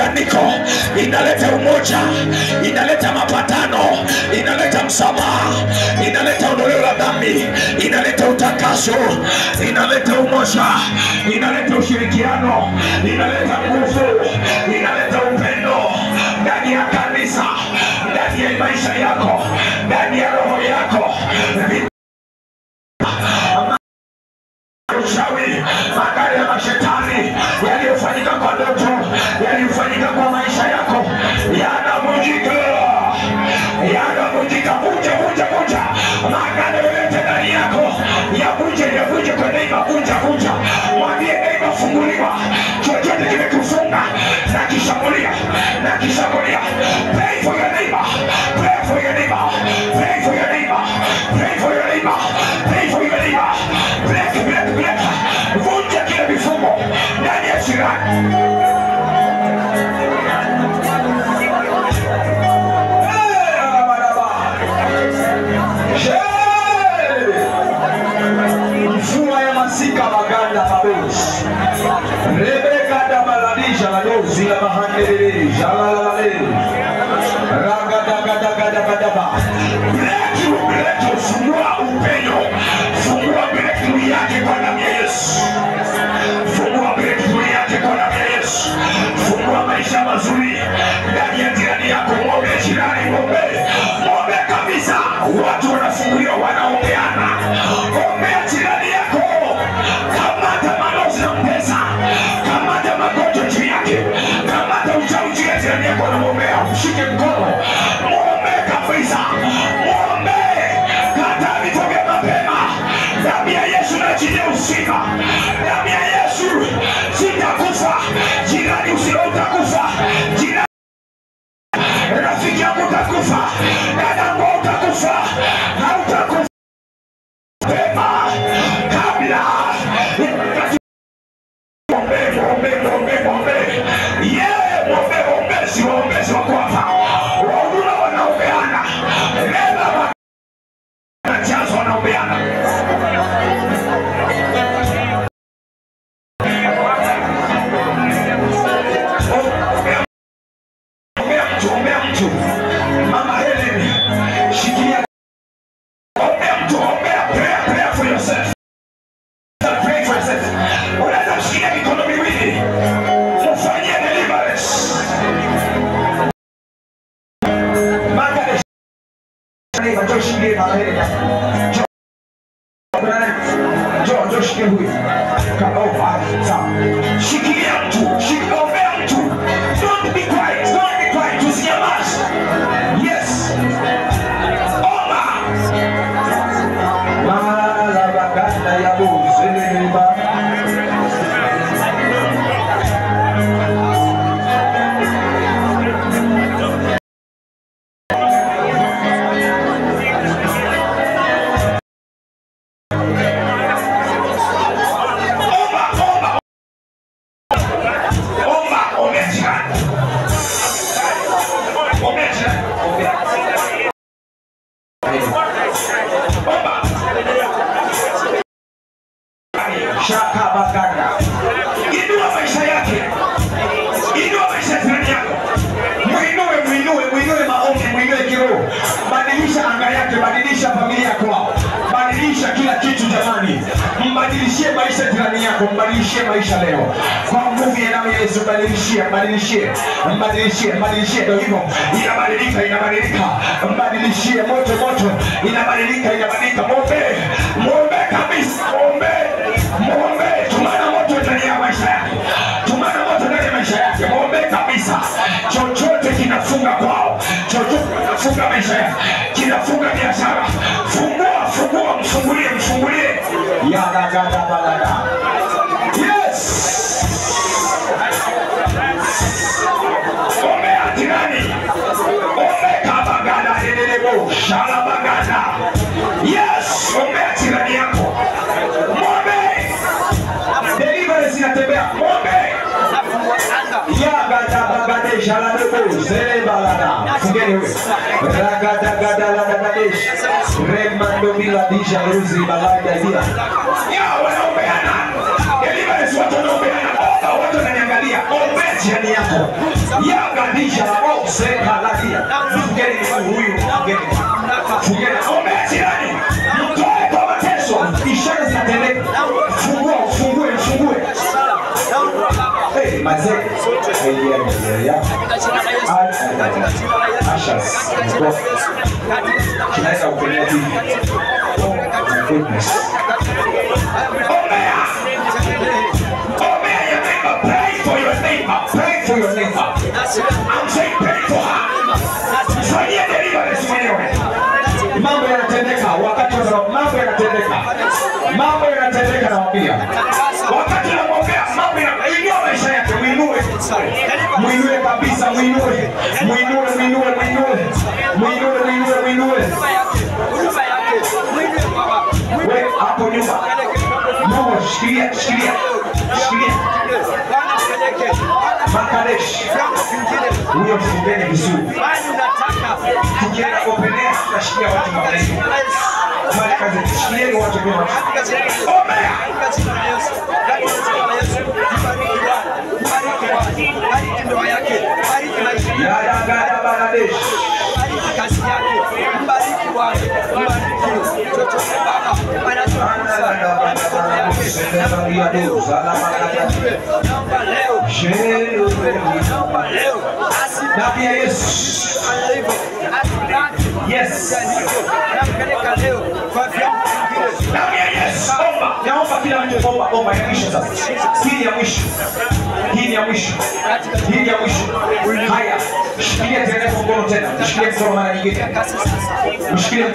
muunganiko, inaleta umoja, inaleta mapatano, inaleta msamaha, inaleta ondoleo la dhambi, inaleta utakaso, inaleta umoja, inaleta ushirikiano, inaleta nguvu, inaleta upendo ndani ya kanisa, ndani ya maisha yako, ndani ya roho yako. Ushawi, magari ya mashetani yaliyofanyika kwa ndoto, yaliyofanyika kwa maisha yako, yanavunjika, yanavunjika. Vunja magari yote ndani yako, yavunje kwa neema, vunja. Mwambie neema, funguliwa. Chochote kimekufunga na kishambulia. Pray for your neighbor, pray for your neighbor, pray for your neighbor, pray for your neighbor, pray for your neighbor. Break. Vunja kila mifumo ndani ya jirani. Mfua ya masika maganda mabosi. Rebeka da baladisha la dozi la mahandele jalalale. Ragadagadagadagada. Break, fungua upenyo. Fungua breakthrough yake kwa damu ya Yesu. Fungua breakthrough yake kwa damu ya Yesu. Fungua maisha mazuri ndani ya jirani yako. Mwombe jirani, mwombe kabisa. Watu wanafunguliwa, wanaombeana. Ombea jirani yako. Kamata malozi na pesa, kamata magonjwa juu yake, kamata uchawi juu ya jirani yako, anaombea. Mshike mkono, mwombe kabisa, mwombe. Kata vita vya mapema. Damu ya Yesu na jini usika. Damu ya Yesu, sitakufa. Jirani utakufa. Jirani, rafiki yangu utakufa. Dadangu utakufa. Hautakufa mapema kabla. Mwombe. Ombezi wako hapa. Wauduna wanaombeana. Leba wanajazo wanaombeana. Ombea mtu. Mama Helen, shikilia. Ombea mtu. Pray for yourself. Pray for yourself. Unaweza kushikilia mikono miwili. Ufanyie deliverance. Magari. Njoo shikilie Mama Helen. Njoo shikilie huyu. Shikilia mtu. Ombea mtu. Don't be quiet. Tusinyamaze. Yes. Omba. Mala baganda ya buzeba. Shaka baganda. Inua maisha yake. Inua maisha yako. Muinue maombi, muinue kiroho. Badilisha anga yake, badilisha familia kwao. Badilisha kila kitu jamani. Mbadilishie maisha jirani yako, mbadilishie maisha leo. Kwa nguvu ya damu ya Yesu mbadilishie. Ndio hivyo. Inabadilika. Mbadilishie moto. Inabadilika. Muombe kabisa. Muombe. Tumana moto ndani ya maisha yake. Muombe kabisa. Chochote kinafunga kwao. Chochote kinafunga maisha yake. Kinafunga biashara. Fungua, mfungulie. Yagagada balada. Yes. Ombea jirani. Ombea bagada elelebo. Shala bagada. Yes. Ombea jirani yako. Muombe. Deliverance inatembea. Muombe. Yagada bagade shala lebo. Zele balada. Fungeni wewe. Ragada ladadesh. Remando miladisha ruzi balada dia. Ya wanaombeana. Deliverance watu wanaombeana. Watu wananiangalia. Ombe. jirani yako. Yaganisha au seka lagia. Fungeni huyu, fungeni. Fungeni. Ombea jirani. Mtoe kwa mateso. Ishara zinatendeka. Fungue. Hey, mazee. Yeah. Ashas. Tunaweza kueleza hivi. Oh my goodness. Ombea your neighbor. Pray for your neighbor. Pray for your neighbor. I'm saying pray for her. Fanyia deliverance mwenyewe. Mambo yanatendeka wakati mambo yanatendeka nawaambia. Wakati namwombea mambo yanaingia maisha yake, muinue kabisa, muinue. Wewe hapo nyuma. Mungu shikilia. Makadesh. Huyo fungeni vizuri. Tukienda kupenea tunashikia watu mabaya. Mali kazi shikieni watu kwa watu. Ombea. Ya gada Bangladesh. Kazi yake. Mbariki Bwana. Chochote Baba. Nabii Yesu. Yes. Naomba kila mtu omba ya mwisho sasa. Hii ya mwisho. Haya. Shikilia tena mkono tena. Shikilia mkono mara nyingine. Shikilia